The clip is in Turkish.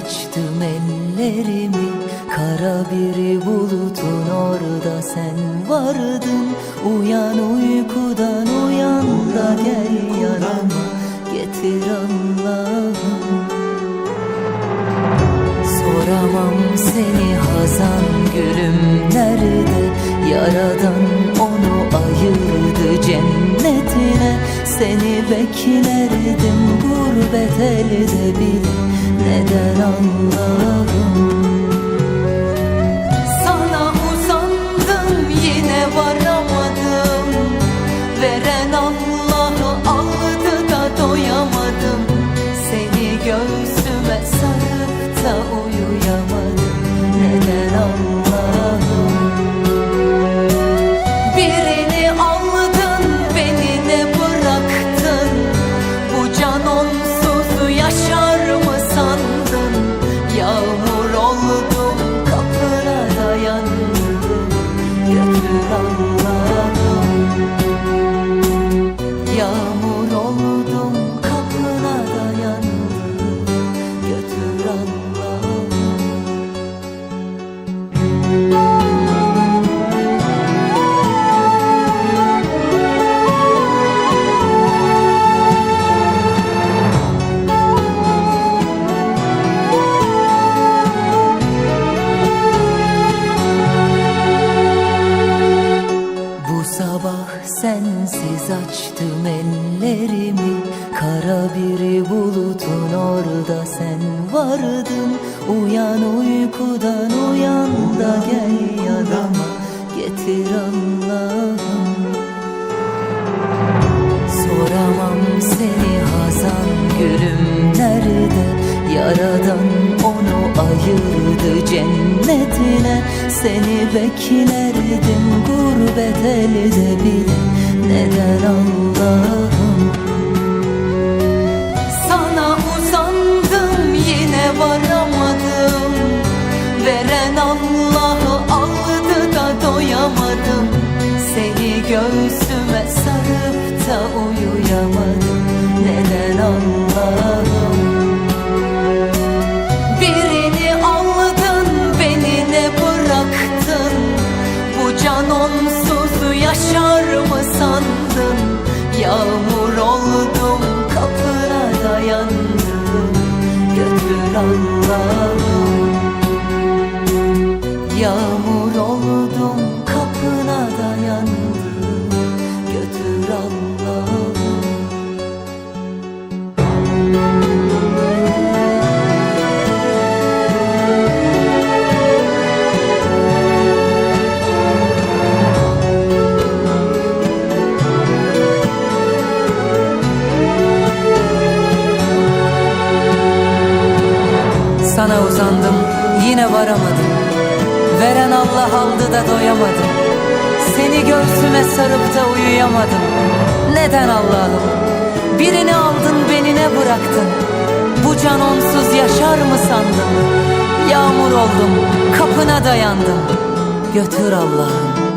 açtım ellerimi, kara bir bulutun orada sen vardın. Uyan uykudan uyan da gel yanıma, getir Allah'ım. Soramam seni hazan gülüm nerede, Yaradan onu ayırdı cennetine. Seni beklerdim gurbet elde bile, neden Allah'ım? Sana uzandım yine varamadım, veren Allah'ı aldı da doyamadım. Seni göğsüme sarıp da uyuyamadım, neden Allah'ım? Birini aldın beni ne bıraktın, bu can onsuz yaşar mı sandın? Yağmur oldum kapına dayandım, götür Allah'ım. Yağmur oldum kapına dayandım, götür Allah'ım. Sabah sensiz açtım ellerimi, kara bir bulutun orada sen vardın. Uyan uykudan uyan da gel yanıma, getir Allah'ım. Soramam seni hazan gülüm nerede, Yaradan onu ayırdı cennetine. Seni beklerdim gurbet elde bile, neden Allah'ım? Sana uzandım yine varamadım, veren Allah'ı aldı da doyamadım. Seni göğsüme sarıp da uyuyamadım, neden Allah'ım? Birini aldın beni ne bıraktın, bu can onsuz yaşar mı sandın? Yağmur oldum kapına dayandım, götür Allah'ım. Yağmur oldum kapına dayandım, götür Allah'ım. Sana uzandım yine varamadım, veren Allah aldı da doyamadım. Seni göğsüme sarıp da uyuyamadım, neden Allah'ım? Birini aldın beni ne bıraktın, bu can onsuz yaşar mı sandın? Yağmur oldum kapına dayandım, götür Allah'ım.